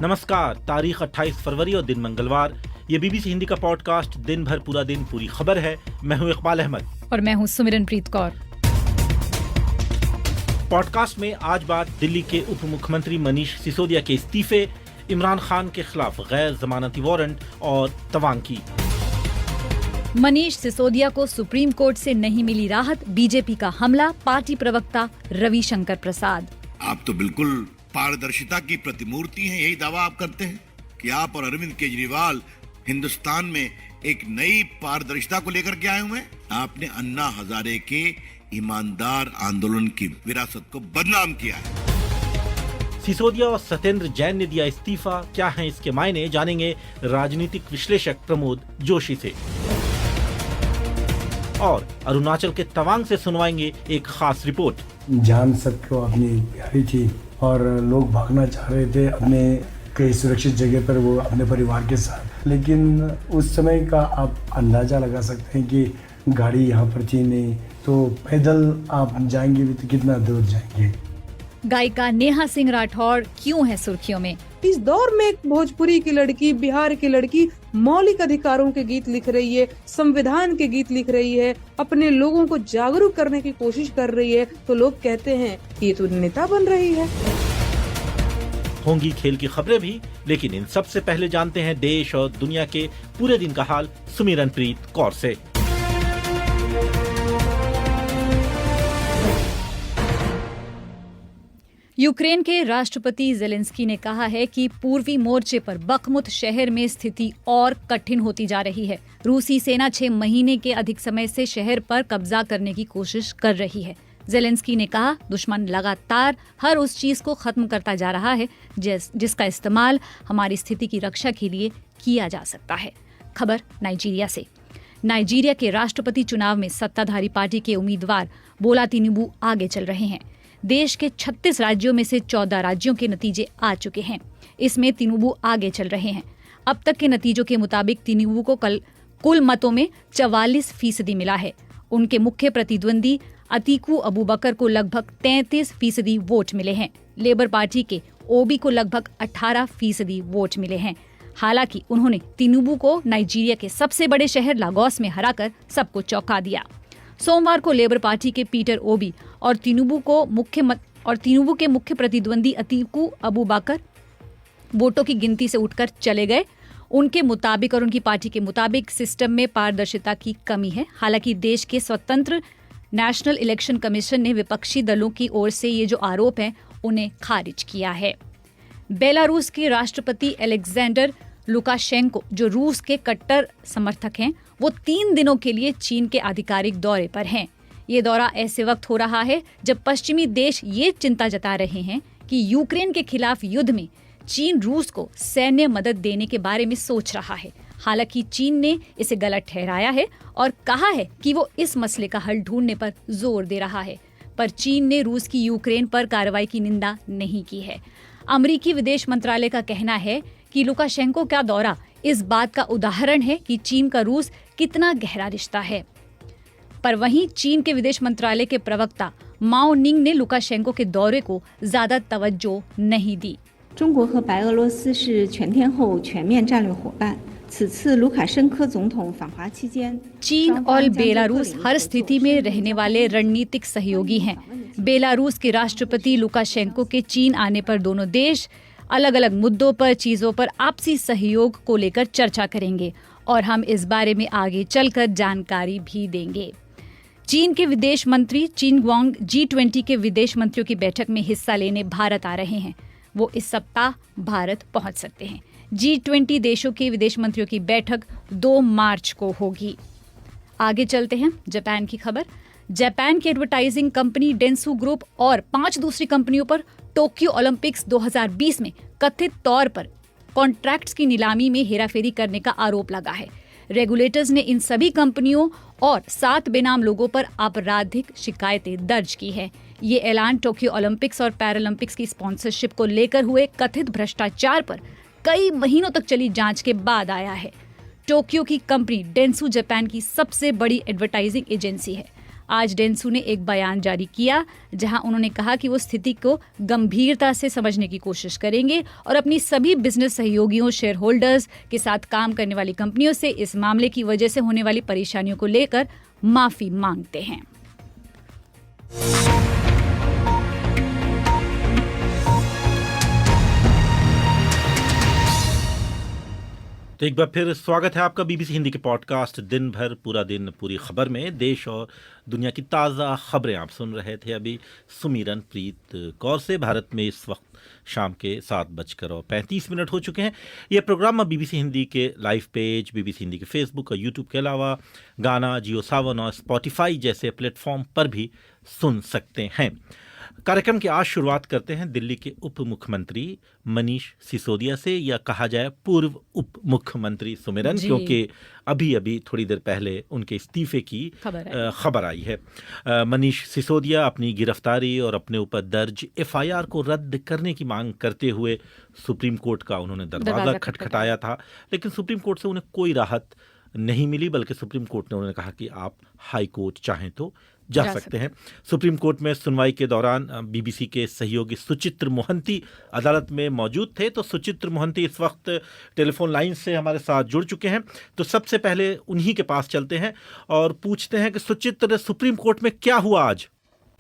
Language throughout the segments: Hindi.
नमस्कार, तारीख 28 फरवरी और दिन मंगलवार। ये बीबीसी हिंदी का पॉडकास्ट दिन भर पूरा दिन पूरी खबर है। मैं हूँ इकबाल अहमद और मैं हूँ सुमिरनप्रीत कौर। पॉडकास्ट में आज बात दिल्ली के उप मुख्यमंत्री मनीष सिसोदिया के इस्तीफे, इमरान खान के खिलाफ गैर जमानती वारंट और तवांग की। मनीष सिसोदिया को सुप्रीम कोर्ट से नहीं मिली राहत, बीजेपी का हमला, पार्टी प्रवक्ता रविशंकर प्रसाद। आप तो बिल्कुल पारदर्शिता की प्रतिमूर्ति हैं, यही दावा आप करते हैं कि आप और अरविंद केजरीवाल हिंदुस्तान में एक नई पारदर्शिता को लेकर के आए हुए हैं। आपने अन्ना हजारे के ईमानदार आंदोलन की विरासत को बदनाम किया है। सिसोदिया और सत्येंद्र जैन ने दिया इस्तीफा, क्या हैं इसके मायने, जानेंगे राजनीतिक विश्लेषक प्रमोद जोशी से। और अरुणाचल के तवांग से सुनवाएंगे एक खास रिपोर्ट। जान सबको अपनी प्यारी थी और लोग भागना चाह रहे थे अपने कई सुरक्षित जगह पर, वो अपने परिवार के साथ। लेकिन उस समय का आप अंदाजा लगा सकते हैं कि गाड़ी यहाँ पर थी नहीं, तो पैदल आप जाएंगे भी तो कितना दूर जाएंगे। गायिका नेहा सिंह राठौड़ क्यों है सुर्खियों में? इस दौर में एक भोजपुरी की लड़की, बिहार की लड़की मौलिक अधिकारों के गीत लिख रही है, संविधान के गीत लिख रही है, अपने लोगों को जागरूक करने की कोशिश कर रही है, तो लोग कहते हैं कि ये तो नेता बन रही है। होंगी खेल की खबरें भी, लेकिन इन सब से पहले जानते हैं देश और दुनिया के पूरे दिन का हाल सुमिरनप्रीत कौर से। यूक्रेन के राष्ट्रपति जेलेंस्की ने कहा है कि पूर्वी मोर्चे पर बखमुत शहर में स्थिति और कठिन होती जा रही है। रूसी सेना 6 महीने के अधिक समय से शहर पर कब्जा करने की कोशिश कर रही है। जेलेंस्की ने कहा, दुश्मन लगातार हर उस चीज को खत्म करता जा रहा है जिसका इस्तेमाल हमारी स्थिति की रक्षा के लिए किया जा सकता है। खबर नाइजीरिया से। नाइजीरिया के राष्ट्रपति चुनाव में सत्ताधारी पार्टी के उम्मीदवार बोला तिनुबू आगे चल रहे हैं। देश के 36 राज्यों में से 14 राज्यों के नतीजे आ चुके हैं। इसमें तिनुबू आगे चल रहे हैं। अब तक के नतीजों के मुताबिक तिनुबू को कुल मतों में 44% मिला है। उनके मुख्य प्रतिद्वंदी अतीकू अबूबकर को लगभग 33% वोट मिले हैं। लेबर पार्टी के ओबी को लगभग 18% वोट मिले हैं। हालांकि उन्होंने तिनुबू को नाइजीरिया के सबसे बड़े शहर लागोस में हराकर सबको चौंका दिया। सोमवार को लेबर पार्टी के पीटर ओबी और तिनुबू के मुख्य प्रतिद्वंदी अतीकू अबूबकर वोटों की गिनती से उठकर चले गए। उनके मुताबिक और उनकी पार्टी के मुताबिक सिस्टम में पारदर्शिता की कमी है। हालांकि देश के स्वतंत्र नेशनल इलेक्शन कमीशन ने विपक्षी दलों की ओर से ये जो आरोप हैं उन्हें खारिज किया है। बेलारूस के राष्ट्रपति अलेक्जेंडर लुकाशेंको, जो रूस के कट्टर समर्थक हैं, वो 3 दिनों के लिए चीन के आधिकारिक दौरे पर हैं। ये दौरा ऐसे वक्त हो रहा है जब पश्चिमी देश ये चिंता जता रहे हैं कि यूक्रेन के खिलाफ युद्ध में चीन रूस को सैन्य मदद देने के बारे में सोच रहा है। हालांकि चीन ने इसे गलत ठहराया है और कहा है कि वो इस मसले का हल ढूंढने पर जोर दे रहा है। पर चीन ने रूस की यूक्रेन पर कार्रवाई की निंदा नहीं की है। अमेरिकी विदेश मंत्रालय का कहना है कि लुकाशेंको का दौरा इस बात का उदाहरण है कि चीन का रूस कितना गहरा रिश्ता है। पर वहीं चीन के विदेश मंत्रालय के प्रवक्ता माओ निंग ने लुकाशेंको के दौरे को ज्यादा तवज्जो नहीं दी। चीन और बेलारूस हर स्थिति में रहने वाले रणनीतिक सहयोगी हैं। बेलारूस के राष्ट्रपति लुकाशेंको के चीन आने पर दोनों देश अलग अलग मुद्दों पर, चीजों पर आपसी सहयोग को लेकर चर्चा करेंगे और हम इस बारे में आगे चलकर जानकारी भी देंगे। चीन के विदेश मंत्री चिन ग्वांग G20 के विदेश मंत्रियों की बैठक में हिस्सा लेने भारत आ रहे हैं। वो इस सप्ताह भारत पहुंच सकते हैं। G20 देशों के विदेश मंत्रियों की बैठक 2 मार्च को होगी। आगे चलते हैं जापान की खबर। जापान की एडवर्टाइजिंग कंपनी डेंसू ग्रुप और 5 दूसरी कंपनियों पर टोक्यो ओलंपिक्स 2020 में कथित तौर पर कॉन्ट्रैक्ट्स की नीलामी में हेराफेरी करने का आरोप लगा है। रेगुलेटर्स ने इन सभी कंपनियों और 7 बेनाम लोगों पर आपराधिक शिकायतें दर्ज की है। ये ऐलान टोक्यो ओलंपिक्स और पैरालंपिक्स की स्पॉन्सरशिप को लेकर हुए कथित भ्रष्टाचार पर कई महीनों तक चली जांच के बाद आया है। टोक्यो की कंपनी डेंसू जापान की सबसे बड़ी एडवर्टाइजिंग एजेंसी है। आज डेंसू ने एक बयान जारी किया जहां उन्होंने कहा कि वो स्थिति को गंभीरता से समझने की कोशिश करेंगे और अपनी सभी बिजनेस सहयोगियों, शेयर होल्डर्स के साथ काम करने वाली कंपनियों से इस मामले की वजह से होने वाली परेशानियों को लेकर माफी मांगते हैं। तो एक बार फिर स्वागत है आपका बीबीसी हिंदी के पॉडकास्ट दिन भर पूरा दिन पूरी खबर में। देश और दुनिया की ताज़ा खबरें आप सुन रहे थे अभी सुमिरन प्रीत कौर से। भारत में इस वक्त शाम के 7:35 हो चुके हैं। यह प्रोग्राम अब बीबीसी हिंदी के लाइव पेज, बीबीसी हिंदी के फेसबुक और यूट्यूब के अलावा गाना, जियो सावन और स्पॉटिफाई जैसे प्लेटफॉर्म पर भी सुन सकते हैं। कार्यक्रम की आज शुरुआत करते हैं दिल्ली के उप मुख्यमंत्री मनीष सिसोदिया से, या कहा जाए पूर्व उप मुख्यमंत्री सुमिरन, क्योंकि अभी थोड़ी देर पहले उनके इस्तीफे की खबर आई है। मनीष सिसोदिया अपनी गिरफ्तारी और अपने ऊपर दर्ज एफआईआर को रद्द करने की मांग करते हुए सुप्रीम कोर्ट का उन्होंने दरवाजा खटखटाया था, लेकिन सुप्रीम कोर्ट से उन्हें कोई राहत नहीं मिली, बल्कि सुप्रीम कोर्ट ने उन्हें कहा कि आप हाई कोर्ट चाहें तो जा सकते हैं। सुप्रीम कोर्ट में सुनवाई के दौरान बीबीसी के सहयोगी सुचित्र मोहंती अदालत में मौजूद थे। तो सुचित्र मोहंती इस वक्त टेलीफोन लाइन से हमारे साथ जुड़ चुके हैं। तो सबसे पहले उन्हीं के पास चलते हैं और पूछते हैं कि सुचित्र, सुप्रीम कोर्ट में क्या हुआ आज?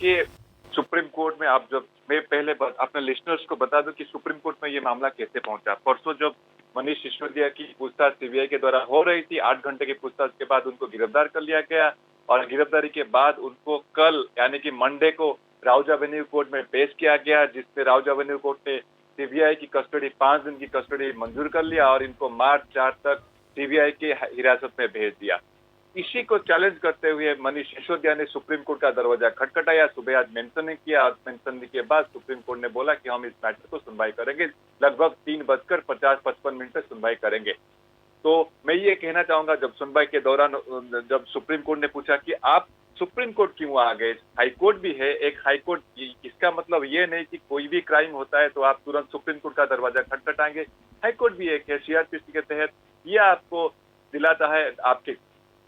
कि सुप्रीम कोर्ट में मैं पहले अपने लिसनर्स को बता दूं कि सुप्रीम कोर्ट में ये मामला कैसे पहुंचा। परसों जब मनीष सिसोदिया की पूछताछ सीबीआई के द्वारा हो रही थी, 8 घंटे की पूछताछ के बाद उनको गिरफ्तार कर लिया गया और गिरफ्तारी के बाद उनको कल यानी कि मंडे को राउज एवेन्यू कोर्ट में पेश किया गया, जिसमें राउज एवेन्यू कोर्ट ने सीबीआई की कस्टडी 5 दिन की कस्टडी मंजूर कर लिया और इनको मार्च 4 तक सीबीआई की हिरासत में भेज दिया। इसी को चैलेंज करते हुए मनीष सिसोदिया ने सुप्रीम कोर्ट का दरवाजा खटखटाया। सुबह आज मेंशनिंग किया और मेंशनिंग के बाद सुप्रीम कोर्ट ने बोला कि हम इस मैटर को सुनवाई करेंगे, लगभग 3:50-55 पे सुनवाई करेंगे। तो मैं ये कहना चाहूंगा, जब सुनवाई के दौरान जब सुप्रीम कोर्ट ने पूछा कि आप सुप्रीम कोर्ट क्यों आ गए, हाई कोर्ट भी है, एक हाई कोर्ट, इसका मतलब ये नहीं कि कोई भी क्राइम होता है तो आप तुरंत सुप्रीम कोर्ट का दरवाजा खटखटाएंगे। हाई कोर्ट भी एक है, सीआरपीसी के तहत ये आपको दिलाता है, आपके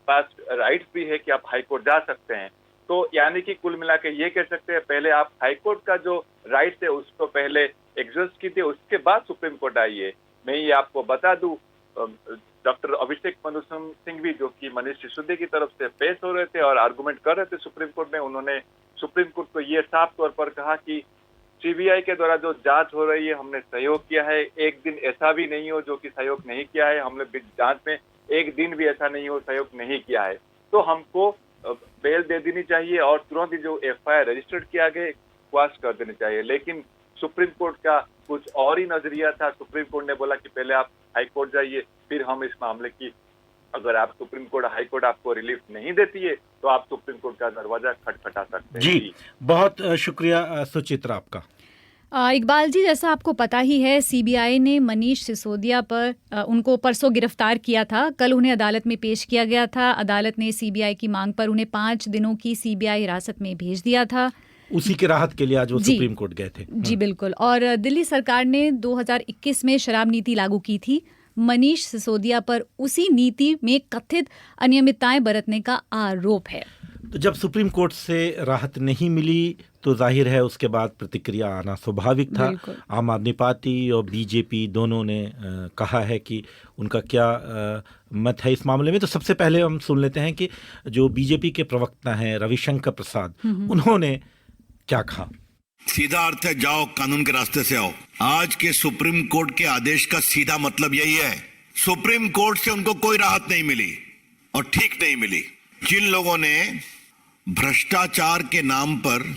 पास राइट्स भी है कि आप हाई कोर्ट जा सकते हैं। तो यानी कि कुल मिला के ये कह सकते हैं, पहले आप हाई कोर्ट का जो राइट्स है उसको पहले एग्जॉस्ट कीजिए, उसके बाद सुप्रीम कोर्ट आइए। मैं ये आपको बता दूं, डॉक्टर अभिषेक मनु सिंह भी, जो कि मनीष सिसोदिया की तरफ से पेश हो रहे थे और आर्गुमेंट कर रहे थे सुप्रीम कोर्ट में, उन्होंने सुप्रीम कोर्ट को ये साफ तौर पर कहा कि सीबीआई के द्वारा जो जांच हो रही है हमने सहयोग किया है, एक दिन ऐसा भी नहीं हो जो कि सहयोग नहीं किया है, हमने जांच में एक दिन भी ऐसा नहीं हो सहयोग नहीं किया है, तो हमको बेल दे देनी चाहिए और तुरंत ही जो एफआईआर रजिस्टर्ड किया गया क्वाश कर देनी चाहिए। लेकिन सुप्रीम कोर्ट का कुछ और ही नजरिया था। सुप्रीम कोर्ट ने बोला कि पहले आप हाई कोर्ट जाइए, फिर हम इस मामले की, अगर आप सुप्रीम कोर्ट, हाई कोर्ट आपको रिलीफ नहीं देती है तो आप सुप्रीम कोर्ट का दरवाजा खटखटा सकते हैं। जी, बहुत शुक्रिया सुचित्रा आपका। इकबाल जी, जैसा आपको पता ही है, सीबीआई ने मनीष सिसोदिया पर उनको परसों गिरफ्तार किया था। कल उन्हें अदालत में पेश किया गया था। अदालत ने सीबीआई की मांग पर उन्हें 5 दिनों की सीबीआई हिरासत में भेज दिया था। उसी की राहत के लिए आज वो सुप्रीम कोर्ट गए थे। जी बिल्कुल। और दिल्ली सरकार ने 2021 में शराब नीति लागू की थी। मनीष सिसोदिया पर उसी नीति में कथित अनियमितताएं बरतने का आरोप है। तो जब सुप्रीम कोर्ट से राहत नहीं मिली तो जाहिर है उसके बाद प्रतिक्रिया आना स्वाभाविक था। आम आदमी पार्टी और बीजेपी दोनों ने कहा है कि उनका क्या मत है इस मामले में। तो सबसे पहले हम सुन लेते हैं कि जो बीजेपी के प्रवक्ता हैं रविशंकर प्रसाद, उन्होंने क्या कहा। सीधा अर्थ है, जाओ कानून के रास्ते से आओ। आज के सुप्रीम कोर्ट के आदेश का सीधा मतलब यही है, सुप्रीम कोर्ट से उनको कोई राहत नहीं मिली और ठीक नहीं मिली। जिन लोगों ने भ्रष्टाचार के नाम पर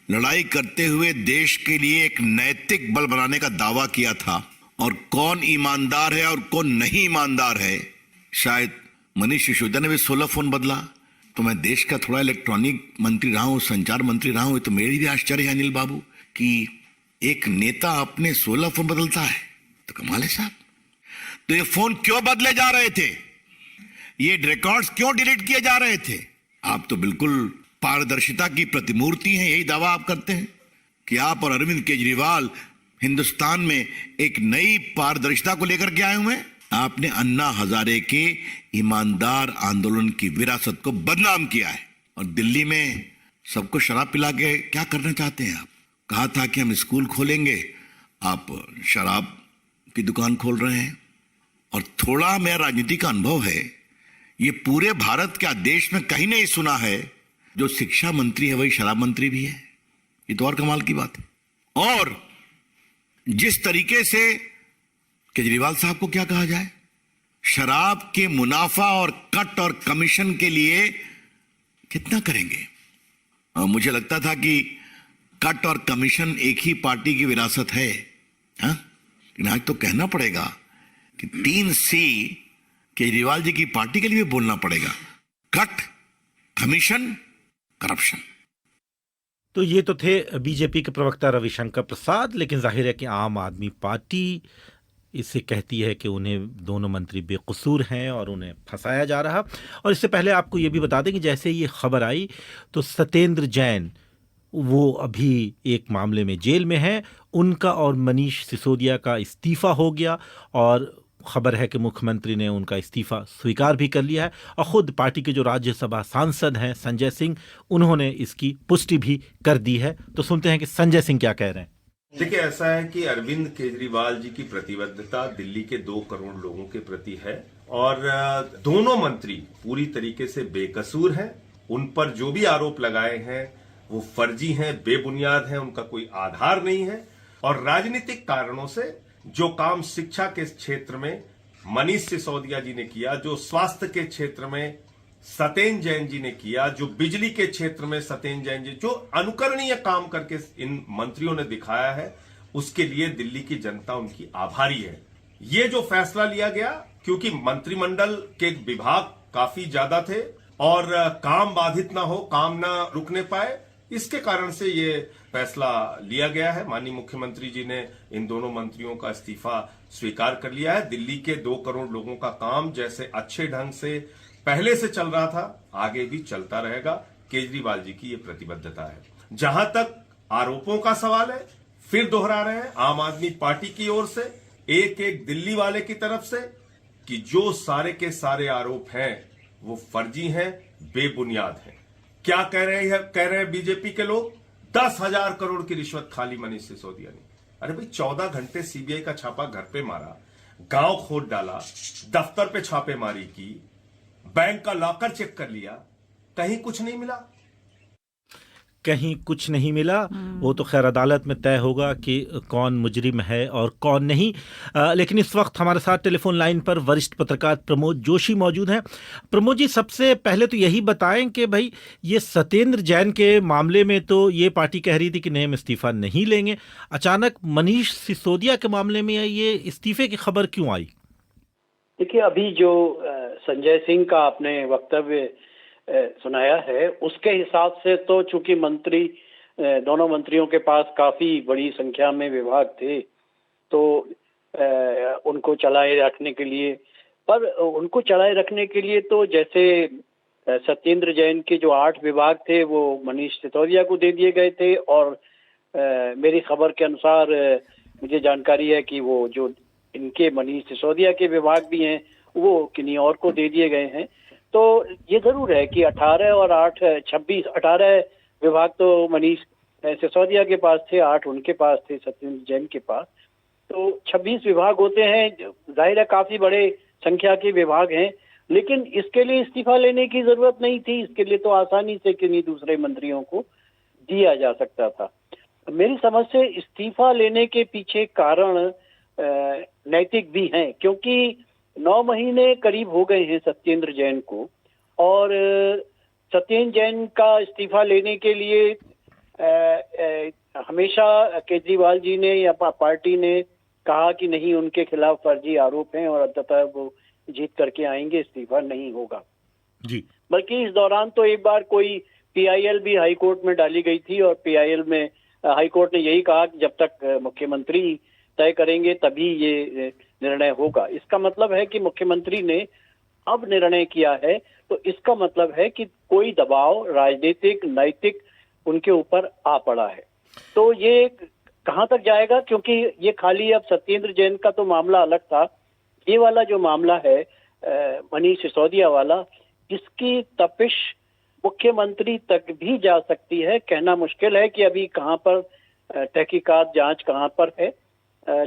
लड़ाई करते हुए देश के लिए एक नैतिक बल बनाने का दावा किया था, और कौन ईमानदार है और कौन नहीं ईमानदार है, शायद मनीष सिसोदिया ने भी 16 फोन बदला। तो मैं देश का थोड़ा इलेक्ट्रॉनिक मंत्री रहा हूं, संचार मंत्री रहा हूं, तो मेरी भी आश्चर्य है अनिल बाबू कि एक नेता अपने 16 फोन बदलता है, तो कमाल है साहब। तो ये फोन क्यों बदले जा रहे थे, ये रिकॉर्ड्स क्यों डिलीट किए जा रहे थे? आप तो बिल्कुल पारदर्शिता की प्रतिमूर्ति हैं, यही दावा आप करते हैं कि आप और अरविंद केजरीवाल हिंदुस्तान में एक नई पारदर्शिता को लेकर के आए हुए हैं। आपने अन्ना हजारे के ईमानदार आंदोलन की विरासत को बदनाम किया है और दिल्ली में सबको शराब पिला के क्या करना चाहते हैं आप? कहा था कि हम स्कूल खोलेंगे, आप शराब की दुकान खोल रहे हैं। और थोड़ा मेरा राजनीति का अनुभव है, ये पूरे भारत क्या देश में कहीं नहीं सुना है जो शिक्षा मंत्री है वही शराब मंत्री भी है। ये तो और कमाल की बात है। और जिस तरीके से केजरीवाल साहब को क्या कहा जाए, शराब के मुनाफा और कट और कमीशन के लिए कितना करेंगे। और मुझे लगता था कि कट और कमीशन एक ही पार्टी की विरासत है, हाँ? लेकिन आज तो कहना पड़ेगा कि 3C केजरीवाल जी की पार्टी के लिए भी बोलना पड़ेगा, कट, कमीशन, करप्शन। तो ये तो थे बीजेपी के प्रवक्ता रविशंकर प्रसाद, लेकिन जाहिर है कि आम आदमी पार्टी इससे कहती है कि उन्हें दोनों मंत्री बेकसूर हैं और उन्हें फंसाया जा रहा। और इससे पहले आपको ये भी बता दें कि जैसे ये खबर आई तो सत्येंद्र जैन वो अभी एक मामले में जेल में हैं, उनका और मनीष सिसोदिया का इस्तीफ़ा हो गया और खबर है कि मुख्यमंत्री ने उनका इस्तीफ़ा स्वीकार भी कर लिया है और ख़ुद पार्टी के जो राज्यसभा सांसद हैं संजय सिंह, उन्होंने इसकी पुष्टि भी कर दी है। तो सुनते हैं कि संजय सिंह क्या कह रहे हैं। देखिए, ऐसा है कि अरविंद केजरीवाल जी की प्रतिबद्धता दिल्ली के 2 करोड़ लोगों के प्रति है और दोनों मंत्री पूरी तरीके से बेकसूर हैं। उन पर जो भी आरोप लगाए हैं वो फर्जी हैं, बेबुनियाद हैं, उनका कोई आधार नहीं है। और राजनीतिक कारणों से जो काम शिक्षा के क्षेत्र में मनीष सिसोदिया जी ने किया, जो स्वास्थ्य के क्षेत्र में सत्येंद्र जैन जी ने किया, जो बिजली के क्षेत्र में सत्येंद्र जैन जी, जो अनुकरणीय काम करके इन मंत्रियों ने दिखाया है, उसके लिए दिल्ली की जनता उनकी आभारी है। ये जो फैसला लिया गया, क्योंकि मंत्रिमंडल के विभाग काफी ज्यादा थे और काम बाधित ना हो, काम ना रुकने पाए, इसके कारण से ये फैसला लिया गया है। माननीय मुख्यमंत्री जी ने इन दोनों मंत्रियों का इस्तीफा स्वीकार कर लिया है। दिल्ली के 2 करोड़ लोगों का काम जैसे अच्छे ढंग से पहले से चल रहा था, आगे भी चलता रहेगा। केजरीवाल जी की ये प्रतिबद्धता है। जहां तक आरोपों का सवाल है, फिर दोहरा रहे हैं आम आदमी पार्टी की ओर से, एक एक दिल्ली वाले की तरफ से, कि जो सारे के सारे आरोप हैं वो फर्जी हैं, बेबुनियाद हैं। क्या कह रहे हैं बीजेपी के लोग? 10,000 करोड़ की रिश्वत खा ली मनीष सिसोदिया ने। अरे भाई, 14 घंटे सीबीआई का छापा घर पे मारा, गांव खोद डाला, दफ्तर पे छापेमारी की, बैंक का लॉकर चेक कर लिया, कहीं कुछ नहीं मिला। कहीं कुछ नहीं मिला। वो तो खैर अदालत में तय होगा कि कौन मुजरिम है और कौन नहीं। लेकिन इस वक्त हमारे साथ टेलीफोन लाइन पर वरिष्ठ पत्रकार प्रमोद जोशी मौजूद हैं। प्रमोद जी, सबसे पहले तो यही बताएं कि भाई ये सत्येंद्र जैन के मामले में तो ये पार्टी कह रही थी कि नहीं, हम इस्तीफा नहीं लेंगे। अचानक मनीष सिसोदिया के मामले में ये इस्तीफे की खबर क्यों आई? देखिए, अभी जो संजय सिंह का आपने वक्तव्य सुनाया है, उसके हिसाब से तो चूंकि दोनों मंत्रियों के पास काफी बड़ी संख्या में विभाग थे, तो उनको चलाए रखने के लिए तो जैसे सत्येंद्र जैन के जो 8 विभाग थे वो मनीष सिसोदिया को दे दिए गए थे और मेरी खबर के अनुसार मुझे जानकारी है कि वो जो इनके मनीष सिसोदिया के विभाग भी हैं वो किन्हीं और को दे दिए गए हैं। तो ये जरूर है कि 18 और 8 26 18 विभाग तो मनीष सिसोदिया के पास थे, 8 उनके पास थे, सत्येंद्र जैन के पास, तो 26 विभाग होते हैं। जाहिर है काफी बड़े संख्या के विभाग हैं, लेकिन इसके लिए इस्तीफा लेने की जरूरत नहीं थी। इसके लिए तो आसानी से किन्हीं दूसरे मंत्रियों को दिया जा सकता था। मेरी समझ से इस्तीफा लेने के पीछे कारण नैतिक भी हैं, क्योंकि 9 महीने करीब हो गए हैं सत्येंद्र जैन को, और सत्येंद्र जैन का इस्तीफा लेने के लिए हमेशा केजरीवाल जी ने या पार्टी ने कहा कि नहीं, उनके खिलाफ फर्जी आरोप हैं और अंततः वो जीत करके आएंगे, इस्तीफा नहीं होगा जी। बल्कि इस दौरान तो एक बार कोई पीआईएल भी हाई कोर्ट में डाली गई थी और पीआईएल में हाई कोर्ट ने यही कहा कि जब तक मुख्यमंत्री तय करेंगे तभी ये निर्णय होगा। इसका मतलब है कि मुख्यमंत्री ने अब निर्णय किया है, तो इसका मतलब है कि कोई दबाव राजनीतिक नैतिक उनके ऊपर आ पड़ा है। तो ये कहां तक जाएगा, क्योंकि ये खाली अब सत्येंद्र जैन का तो मामला अलग था, ये वाला जो मामला है मनीष सिसोदिया वाला, इसकी तपिश मुख्यमंत्री तक भी जा सकती है। कहना मुश्किल है कि अभी कहाँ पर तहकीकात जांच कहाँ पर है,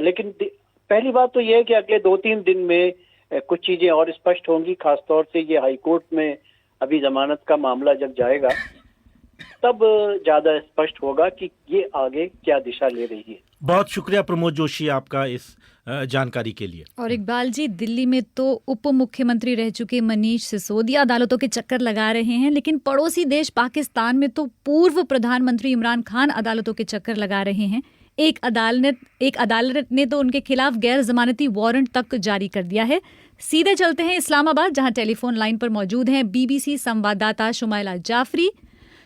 लेकिन पहली बात तो यह है कि अगले 2-3 दिन में कुछ चीजें और स्पष्ट होंगी। खासतौर से ये हाईकोर्ट में अभी जमानत का मामला जब जाएगा तब ज्यादा स्पष्ट होगा कि ये आगे क्या दिशा ले रही है। बहुत शुक्रिया प्रमोद जोशी आपका इस जानकारी के लिए। और इकबाल जी, दिल्ली में तो उप मुख्यमंत्री रह चुके मनीष सिसोदिया अदालतों के चक्कर लगा रहे हैं, लेकिन पड़ोसी देश पाकिस्तान में तो पूर्व प्रधानमंत्री इमरान खान अदालतों के चक्कर लगा रहे हैं। एक अदालत ने तो उनके खिलाफ गैर जमानती वारंट तक जारी कर दिया है। सीधे चलते हैं इस्लामाबाद, जहां टेलीफोन लाइन पर मौजूद हैं बीबीसी संवाददाता शुमैला जाफरी।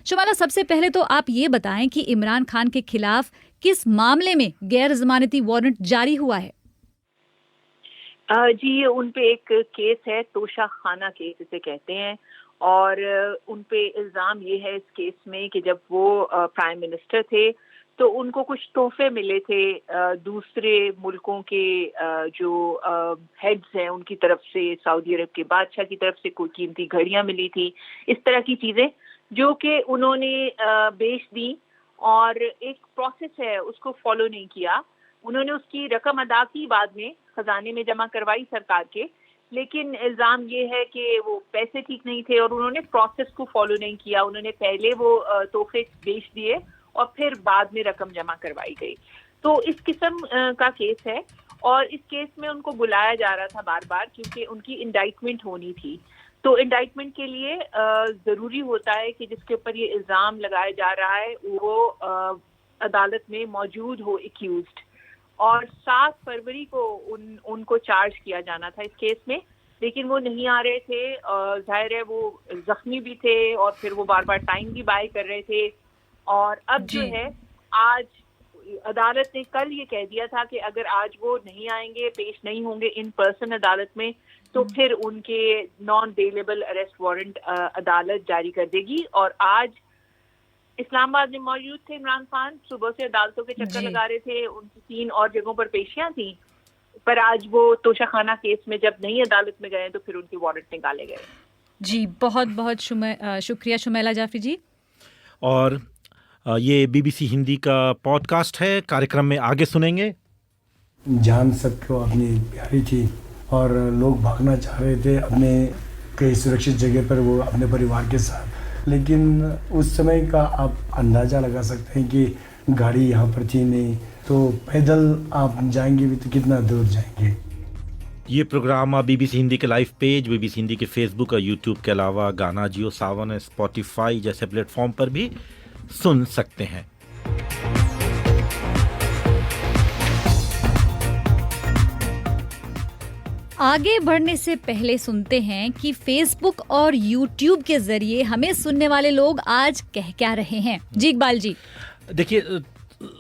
शुमैला, सबसे पहले तो आप ये बताएं कि इमरान खान के खिलाफ किस मामले में गैर जमानती वारंट जारी हुआ है? जी, उन पे एक केस है, तोशा खाना केस इसे कहते हैं, और उन पे इल्ज़ाम ये है इस केस में कि जब वो प्राइम मिनिस्टर थे तो उनको कुछ तोहफे मिले थे दूसरे मुल्कों के जो हेड्स हैं उनकी तरफ से। सऊदी अरब के बादशाह की तरफ से कोई कीमती घड़ियां मिली थी, इस तरह की चीज़ें जो कि उन्होंने बेच दी, और एक प्रोसेस है उसको फॉलो नहीं किया। उन्होंने उसकी रकम अदा की, बाद में खजाने में जमा करवाई सरकार के, लेकिन इल्ज़ाम ये है कि वो पैसे ठीक नहीं थे और उन्होंने प्रोसेस को फॉलो नहीं किया। उन्होंने पहले वो तोहफे बेच दिए और फिर बाद में रकम जमा करवाई गई। तो इस किस्म का केस है, और इस केस में उनको बुलाया जा रहा था बार बार क्योंकि उनकी इंडाइटमेंट होनी थी। तो इंडाइटमेंट के लिए ज़रूरी होता है कि जिसके ऊपर ये इल्ज़ाम लगाया जा रहा है वो अदालत में मौजूद हो एक्यूज्ड, और 7 फरवरी को उनको चार्ज किया जाना था इस केस में, लेकिन वो नहीं आ रहे थे। जाहिर है वो जख्मी भी थे और फिर वो बार बार टाइम भी बाय कर रहे थे। और अब जो है, आज अदालत ने कल ये कह दिया था कि अगर आज वो नहीं आएंगे, पेश नहीं होंगे इन पर्सन अदालत में, तो फिर उनके नॉन बेलेबल अरेस्ट वारंट अदालत जारी कर देगी। और आज इस्लामाबाद में मौजूद थे इमरान खान, सुबह से अदालतों के चक्कर लगा रहे थे, उनकी 3 और जगहों पर पेशियां थी, पर आज वो तोशाखाना केस में जब नहीं अदालत में गए तो फिर उनके वारंट निकाले गए। जी, बहुत बहुत शुक्रिया शुमैला जाफरी जी। और ये बीबीसी हिंदी का पॉडकास्ट है, कार्यक्रम में आगे सुनेंगे। जान सबको अपनी प्यारी थी और लोग भागना चाह रहे थे अपने कई सुरक्षित जगह पर, वो अपने परिवार के साथ, लेकिन उस समय का आप अंदाज़ा लगा सकते हैं कि गाड़ी यहाँ पर थी नहीं, तो पैदल आप जाएंगे भी तो कितना दूर जाएंगे। ये प्रोग्राम आप बीबीसी हिंदी के लाइव पेज, बीबीसी हिंदी के फेसबुक और यूट्यूब के अलावा गाना, जियो सावन, स्पॉटिफाई जैसे प्लेटफॉर्म पर भी सुन सकते हैं। आगे बढ़ने से पहले सुनते हैं कि फेसबुक और यूट्यूब के जरिए हमें सुनने वाले लोग आज कह क्या रहे हैं। जी इकबाल जी, देखिए,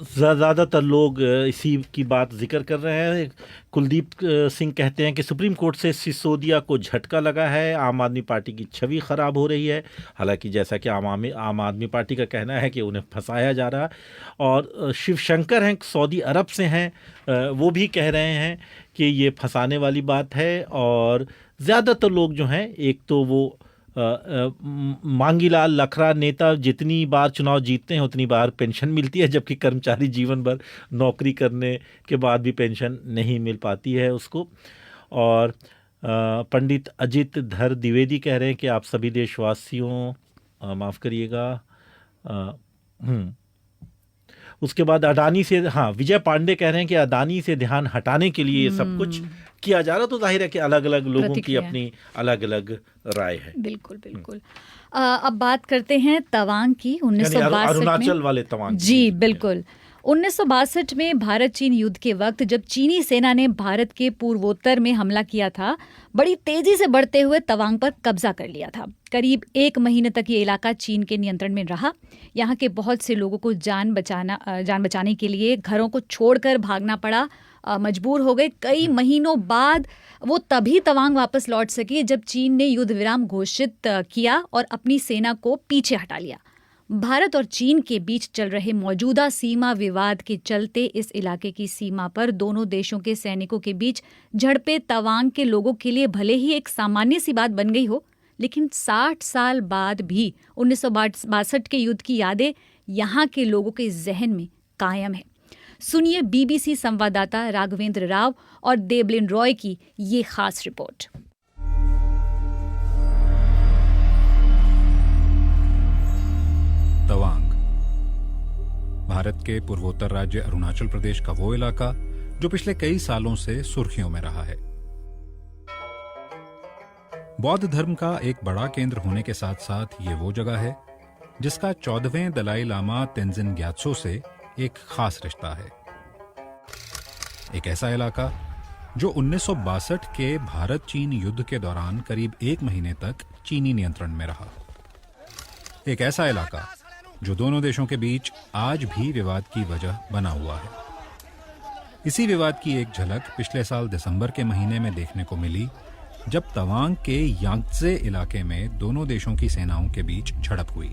ज़्यादातर लोग इसी की बात जिक्र कर रहे हैं। कुलदीप सिंह कहते हैं कि सुप्रीम कोर्ट से सिसोदिया को झटका लगा है, आम आदमी पार्टी की छवि ख़राब हो रही है। हालांकि जैसा कि आम आदमी पार्टी का कहना है कि उन्हें फंसाया जा रहा है। और शिवशंकर हैं, सऊदी अरब से हैं, वो भी कह रहे हैं कि ये फंसाने वाली बात है। और ज़्यादातर लोग जो हैं, एक तो वो मांगीलाल लखरा नेता जितनी बार चुनाव जीतते हैं उतनी बार पेंशन मिलती है, जबकि कर्मचारी जीवन भर नौकरी करने के बाद भी पेंशन नहीं मिल पाती है उसको। और पंडित अजित धर द्विवेदी कह रहे हैं कि आप सभी देशवासियों, माफ़ करिएगा, उसके बाद अडानी से, विजय पांडे कह रहे हैं कि अडानी से ध्यान हटाने के लिए ये सब कुछ किया जा रहा। तो जाहिर है कि अलग अलग लोगों की अपनी अलग अलग राय है। बिल्कुल बिल्कुल। अब बात करते हैं तवांग की। 1962 अरुणाचल वाले तवांग। जी बिल्कुल। 1962 में भारत चीन युद्ध के वक्त जब चीनी सेना ने भारत के पूर्वोत्तर में हमला किया था, बड़ी तेजी से बढ़ते हुए तवांग पर कब्जा कर लिया था। करीब 1 महीने तक ये इलाका चीन के नियंत्रण में रहा। यहाँ के बहुत से लोगों को जान बचाने के लिए घरों को छोड़कर भागना पड़ा, मजबूर हो गए। कई महीनों बाद वो तभी तवांग वापस लौट सकी जब चीन ने युद्ध विराम घोषित किया और अपनी सेना को पीछे हटा लिया। भारत और चीन के बीच चल रहे मौजूदा सीमा विवाद के चलते इस इलाके की सीमा पर दोनों देशों के सैनिकों के बीच झड़पें तवांग के लोगों के लिए भले ही एक सामान्य सी बात बन गई हो, लेकिन 60 साल बाद भी 1962 के युद्ध की यादें यहाँ के लोगों के जहन में कायम है। सुनिए बीबीसी संवाददाता राघवेंद्र राव और देबलिन रॉय की ये खास रिपोर्ट। तवांग, भारत के पूर्वोत्तर राज्य अरुणाचल प्रदेश का वो इलाका जो पिछले कई सालों से सुर्खियों में रहा है। बौद्ध धर्म का एक बड़ा केंद्र होने के साथ साथ ये वो जगह है जिसका 14वें दलाई लामा तेंजिन ग्यात्सो से एक खास रिश्ता है। एक ऐसा इलाका जो 1962 के भारत चीन युद्ध के दौरान करीब 1 महीने तक चीनी नियंत्रण में रहा। एक ऐसा इलाका जो दोनों देशों के बीच आज भी विवाद की वजह बना हुआ है। इसी विवाद की एक झलक पिछले साल दिसंबर के महीने में देखने को मिली जब तवांग के यांगत्से इलाके में दोनों देशों की सेनाओं के बीच झड़प हुई।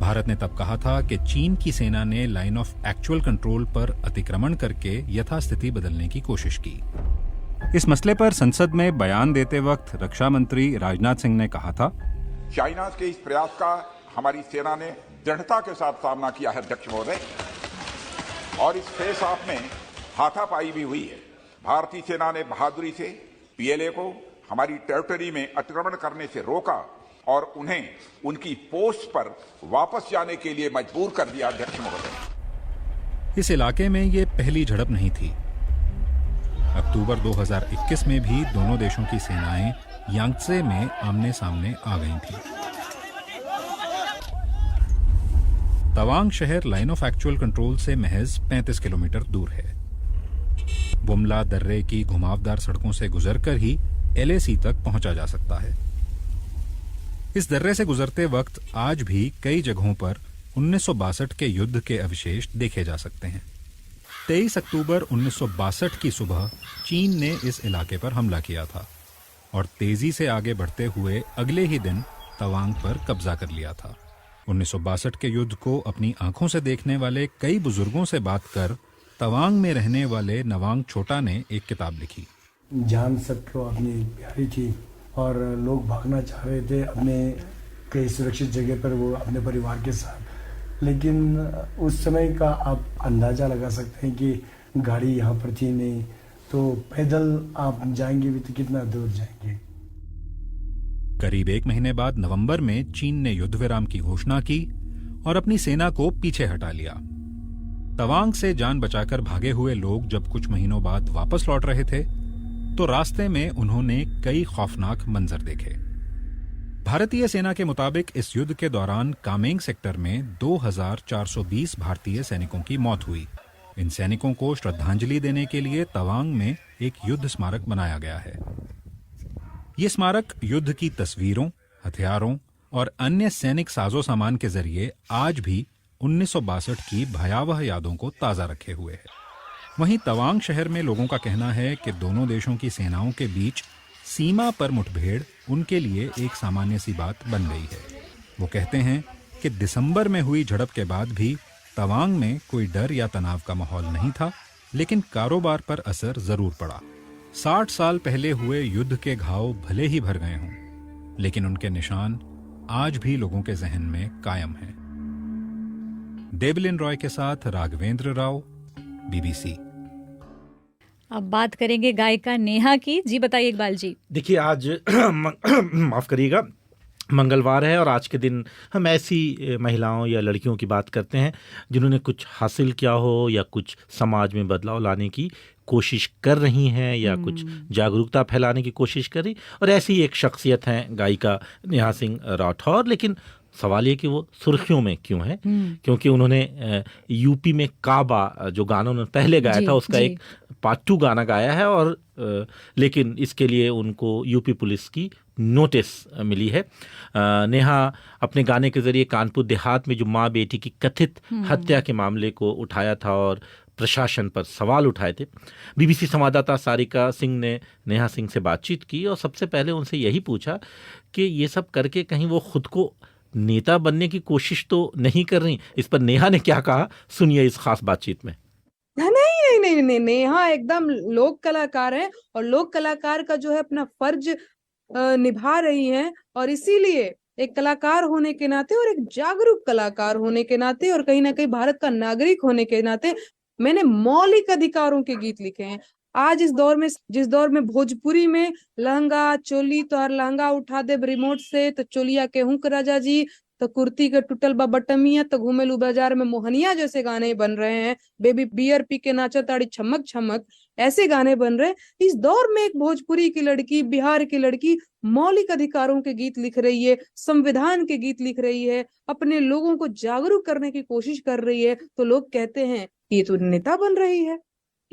भारत ने तब कहा था कि चीन की सेना ने लाइन ऑफ एक्चुअल कंट्रोल पर अतिक्रमण करके यथास्थिति बदलने की कोशिश की। इस मसले पर संसद में बयान देते वक्त रक्षा मंत्री राजनाथ सिंह ने कहा था, चाइना के इस प्रयास का हमारी सेना ने दृढ़ता के साथ सामना किया है अध्यक्ष महोदय, और इस फेस ऑफ में हाथापाई भी हुई है। भारतीय सेना ने बहादुरी से पीएलए को हमारी टेरिटरी में अतिक्रमण करने से रोका और उन्हें उनकी पोस्ट पर वापस जाने के लिए मजबूर कर दिया अध्यक्ष महोदय। इस इलाके में ये पहली झड़प नहीं थी। अक्टूबर 2021 में भी दोनों देशों की सेनाएं यांगत्से में आमने सामने आ गई थी। तवांग शहर लाइन ऑफ एक्चुअल कंट्रोल से महज 35 किलोमीटर दूर है। बुमला दर्रे की घुमावदार सड़कों से गुजरकर ही एलएसी तक पहुंचा जा सकता है। इस दर्रे से गुजरते वक्त आज भी कई जगहों पर 1962 के युद्ध के अवशेष देखे जा सकते हैं। 23 अक्टूबर 1962 की सुबह चीन ने इस इलाके पर हमला किया था और तेजी से आगे बढ़ते हुए अगले ही दिन तवांग पर कब्जा कर लिया था। 1962 के युद्ध को अपनी आंखों से देखने वाले कई बुजुर्गों से बात कर तवांग में रहने वाले नवांग छोटा ने एक किताब लिखी। जान सबको अपनी प्यारी थी और लोग भागना चाह रहे थे अपने कई सुरक्षित जगह पर, वो अपने परिवार के साथ। लेकिन उस समय का आप अंदाज़ा लगा सकते हैं कि गाड़ी यहाँ पर थी नहीं, तो पैदल आप जाएंगे भी तो कितना दूर जाएंगे। करीब 1 महीने बाद नवंबर में चीन ने युद्ध विराम की घोषणा की और अपनी सेना को पीछे हटा लिया। तवांग से जान बचाकर भागे हुए लोग जब कुछ महीनों बाद वापस लौट रहे थे तो रास्ते में उन्होंने कई खौफनाक मंजर देखे। भारतीय सेना के मुताबिक इस युद्ध के दौरान कामेंग सेक्टर में 2420 भारतीय सैनिकों की मौत हुई। इन सैनिकों को श्रद्धांजलि देने के लिए तवांग में एक युद्ध स्मारक बनाया गया है। ये स्मारक युद्ध की तस्वीरों, हथियारों और अन्य सैनिक साजो सामान के जरिए आज भी 1962 की भयावह यादों को ताजा रखे हुए है। वहीं तवांग शहर में लोगों का कहना है कि दोनों देशों की सेनाओं के बीच सीमा पर मुठभेड़ उनके लिए एक सामान्य सी बात बन गई है। वो कहते हैं कि दिसंबर में हुई झड़प के बाद भी तवांग में कोई डर या तनाव का माहौल नहीं था, लेकिन कारोबार पर असर जरूर पड़ा। 60 साल पहले हुए युद्ध के घाव भले ही भर गए हों, लेकिन उनके निशान आज भी लोगों के जहन में कायम हैं। देबलिन रॉय के साथ राघवेंद्र राव, बीबीसी। अब बात करेंगे गायिका नेहा की। जी बताइए इकबाल जी। देखिए आज माफ़ करिएगा, मंगलवार है और आज के दिन हम ऐसी महिलाओं या लड़कियों की बात करते हैं जिन्होंने कुछ हासिल किया हो या कुछ समाज में बदलाव लाने की कोशिश कर रही हैं या कुछ जागरूकता फैलाने की कोशिश कर रही, और ऐसी एक शख्सियत हैं गायिका नेहा सिंह राठौर। लेकिन सवाल ये कि वो सुर्खियों में क्यों है, क्योंकि उन्होंने यूपी में काबा जो गाना उन्होंने पहले गाया था उसका एक पार्ट 2 गाना गाया है, और लेकिन इसके लिए उनको यूपी पुलिस की नोटिस मिली है। नेहा अपने गाने के जरिए कानपुर देहात में जो माँ बेटी की कथित हत्या के मामले को उठाया था और प्रशासन पर सवाल उठाए थे। बीबीसी संवाददाता सारिका सिंह ने नेहा सिंह से बातचीत की और सबसे पहले उनसे यही पूछा कि ये सब करके कहीं वो खुद को नेता बनने की कोशिश तो नहीं कर रही। इस पर नेहा ने क्या कहा, सुनिए इस खास बातचीत में। नहीं, नेहा एकदम लोक कलाकार है और लोक कलाकार का जो है अपना फर्ज निभा रही हैं। और इसीलिए एक कलाकार होने के नाते और एक जागरूक कलाकार होने के नाते और कहीं ना कहीं भारत का नागरिक होने के नाते मैंने मौलिक अधिकारों के गीत लिखे हैं। आज इस दौर में, जिस दौर में भोजपुरी में लहंगा चोली तो हर लहंगा उठा दे रिमोट से, तो चोलिया के हुक राजा जी, तो कुर्ती के टूटल बा बटमिया, तो घूमेलू बाजार में मोहनिया जैसे गाने बन रहे हैं, बेबी बियर पी के नाचा ताड़ी छमक छमक, ऐसे गाने बन रहे हैं। इस दौर में एक भोजपुरी की लड़की, बिहार की लड़की मौलिक अधिकारों के गीत लिख रही है, संविधान के गीत लिख रही है, अपने लोगों को जागरूक करने की कोशिश कर रही है, तो लोग कहते हैं ये तो नेता बन रही है।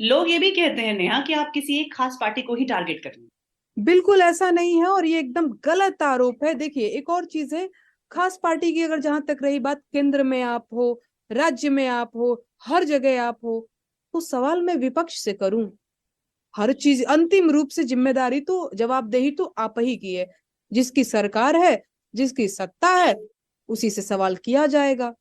लोग ये भी कहते हैं नेहा कि आप किसी एक खास पार्टी को ही टारगेट कर रही हैं। बिल्कुल ऐसा नहीं है और ये एकदम गलत आरोप है। देखिए, एक और चीज है, खास पार्टी की अगर जहां तक रही बात, केंद्र में आप हो, राज्य में आप हो, हर जगह आप हो, तो सवाल मैं विपक्ष से करूं। हर चीज अंतिम रूप से जिम्मेदारी तो, जवाबदेही तो आप ही की है। जिसकी सरकार है, जिसकी सत्ता है, उसी से सवाल किया जाएगा।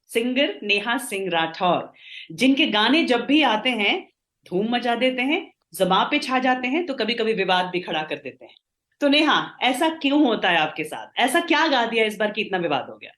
सिंगर नेहा सिंह राठौर, जिनके गाने जब भी आते हैं धूम मचा देते हैं, ज़बां पे छा जाते हैं, तो कभी कभी विवाद भी खड़ा कर देते हैं। तो नेहा, ऐसा क्यों होता है आपके साथ? ऐसा क्या गा दिया इस बार कि इतना विवाद हो गया?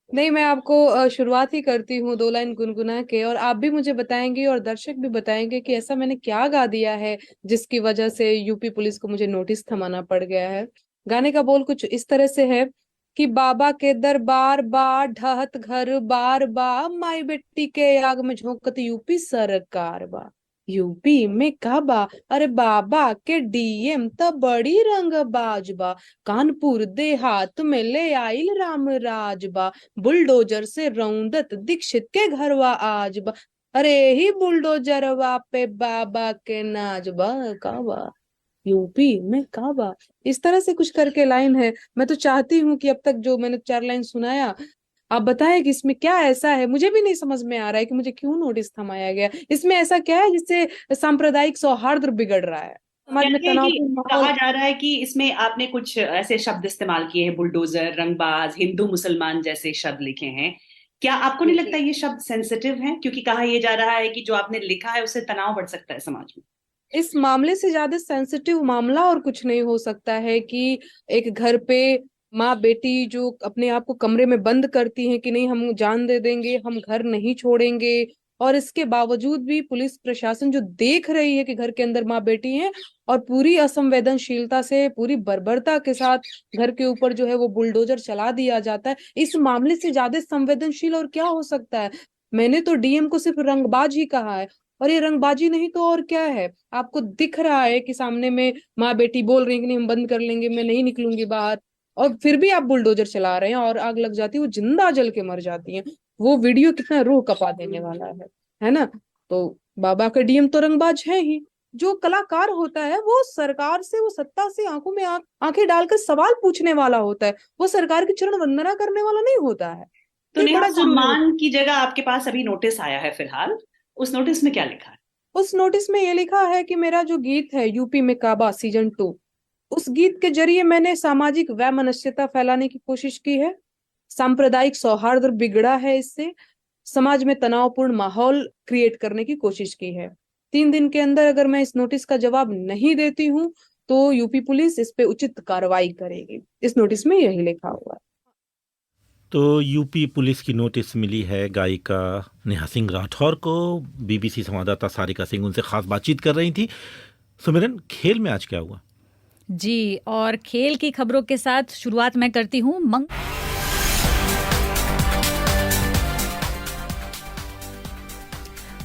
नहीं, मैं आपको शुरुआत ही करती हूँ 2 लाइन गुनगुना के, और आप भी मुझे बताएंगे और दर्शक भी बताएंगे कि ऐसा मैंने क्या गा दिया है जिसकी वजह से यूपी पुलिस को मुझे नोटिस थमाना पड़ गया है। गाने का बोल कुछ इस तरह से है कि बाबा के दरबार बा, ढहत घर बार बा, माई बेटी के आग में झोंकत यूपी सरकार बा। यूपी में काबा, अरे बाबा के डीएम त बड़ी रंगबाज बा, कानपुर देहात में ले आइल राम राज बा, बुलडोजर से रौंदत दीक्षित के घरवा आज बा, अरे ही बुलडोजरवा पे बाबा के नाज बा, काबा यूपी में काबा। इस तरह से कुछ करके लाइन है। मैं तो चाहती हूँ कि अब तक जो मैंने 4 लाइन सुनाया, आप बताएं कि इसमें क्या ऐसा है। मुझे भी नहीं समझ में आ रहा है कि मुझे क्यों नोटिस थमाया गया। इसमें ऐसा क्या है जिससे सांप्रदायिक सौहार्द बिगड़ रहा है, समाज में तनावपूर्ण कहा माहौल। जा रहा है कि इसमें आपने कुछ ऐसे शब्द इस्तेमाल किए हैं, बुलडोजर, रंगबाज, हिंदू मुसलमान जैसे शब्द लिखे हैं। क्या आपको नहीं लगता ये शब्द सेंसिटिव हैं? क्योंकि कहा यह जा रहा है कि जो आपने लिखा है उससे तनाव बढ़ सकता है समाज में। इस मामले से ज्यादा सेंसिटिव मामला और कुछ नहीं हो सकता है कि एक घर पे माँ बेटी जो अपने आप को कमरे में बंद करती हैं कि नहीं हम जान दे देंगे, हम घर नहीं छोड़ेंगे, और इसके बावजूद भी पुलिस प्रशासन जो देख रही है कि घर के अंदर माँ बेटी हैं, और पूरी असंवेदनशीलता से, पूरी बर्बरता के साथ घर के ऊपर जो है वो बुलडोजर चला दिया जाता है। इस मामले से ज्यादा संवेदनशील और क्या हो सकता है। मैंने तो डीएम को सिर्फ रंगबाज ही कहा है, और ये रंगबाजी नहीं तो और क्या है। आपको दिख रहा है कि सामने में माँ बेटी बोल रही है कि नहीं हम बंद कर लेंगे, मैं नहीं निकलूंगी बाहर, और फिर भी आप बुलडोजर चला रहे हैं और आग लग जाती है, वो जिंदा जल के मर जाती हैं। वो वीडियो कितना रूह कपा देने वाला है ना। तो बाबा का डीएम तो रंगबाज है ही। जो कलाकार होता है वो सरकार से, वो सत्ता से आंखों में आंखें डालकर सवाल पूछने वाला होता है, वो सरकार की चरण वंदना करने वाला नहीं होता है। तो ये नेहा, बड़ा जरूरी है। सम्मान की जगह आपके पास अभी नोटिस आया है फिलहाल, उस नोटिस में क्या लिखा है? उस नोटिस में ये लिखा है कि मेरा जो गीत है यूपी में काबा सीजन 2, उस गीत के जरिए मैंने सामाजिक वैमनस्यता फैलाने की कोशिश की है, सांप्रदायिक सौहार्द बिगड़ा है, इससे समाज में तनावपूर्ण माहौल क्रिएट करने की कोशिश की है। 3 दिन के अंदर अगर मैं इस नोटिस का जवाब नहीं देती हूँ तो यूपी पुलिस इस पे उचित कार्रवाई करेगी। इस नोटिस में यही लिखा हुआ है। तो यूपी पुलिस की नोटिस मिली है गायिका नेहा सिंह राठौर को। बीबीसी संवाददाता सारिका सिंह उनसे खास बातचीत कर रही थी। सुमिरन, खेल में आज क्या हुआ? जी, और खेल की खबरों के साथ शुरुआत मैं करती हूँ।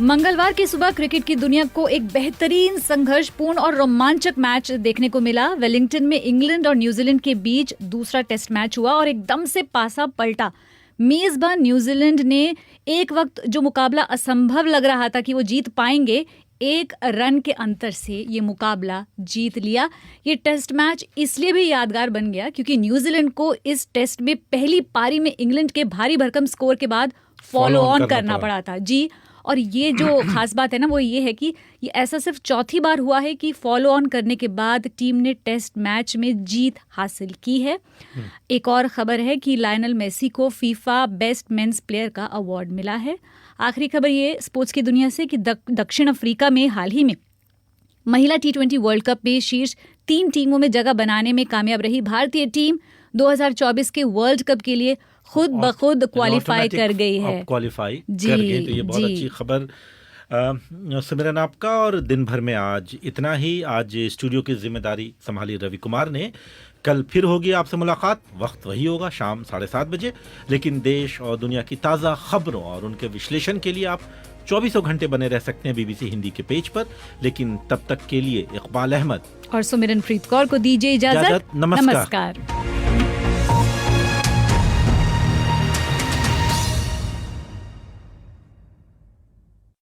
मंगलवार की सुबह क्रिकेट की दुनिया को एक बेहतरीन, संघर्षपूर्ण और रोमांचक मैच देखने को मिला। वेलिंगटन में इंग्लैंड और न्यूजीलैंड के बीच दूसरा टेस्ट मैच हुआ और एकदम से पासा पलटा। मेजबान न्यूजीलैंड ने एक वक्त जो मुकाबला असंभव लग रहा था कि वो जीत पाएंगे, 1 रन के अंतर से ये मुकाबला जीत लिया। ये टेस्ट मैच इसलिए भी यादगार बन गया क्योंकि न्यूजीलैंड को इस टेस्ट में पहली पारी में इंग्लैंड के भारी भरकम स्कोर के बाद फॉलो ऑन करना पड़ा था। जी, और ये जो खास बात है ना वो ये है कि ये ऐसा सिर्फ चौथी बार हुआ है कि फॉलो ऑन करने के बाद टीम ने टेस्ट मैच में जीत हासिल की है। एक और खबर है कि लायनल मेसी को फीफा बेस्ट मेंस प्लेयर का अवार्ड मिला है। आखिरी खबर ये स्पोर्ट्स की दुनिया से कि दक्षिण अफ्रीका में हाल ही में महिला T20 वर्ल्ड कप में शीर्ष 3 टीमों में जगह बनाने में कामयाब रही भारतीय टीम 2024 के वर्ल्ड कप के लिए खुद ब खुद क्वालिफाई कर गई है। क्वालिफाई कर गई, तो ये बहुत अच्छी खबर सिमरन आपका। और दिन भर में आज इतना ही। आज स्टूडियो की जिम्मेदारी संभाली रवि कुमार ने। कल फिर होगी आपसे मुलाकात, वक्त वही होगा शाम 7:30 बजे। लेकिन देश और दुनिया की ताज़ा खबरों और उनके विश्लेषण के लिए आप 24 घंटे बने रह सकते हैं BBC हिंदी के पेज पर। लेकिन तब तक के लिए इकबाल अहमद और सुमिरन प्रीत कौर को दीजिए इजाजत। नमस्कार।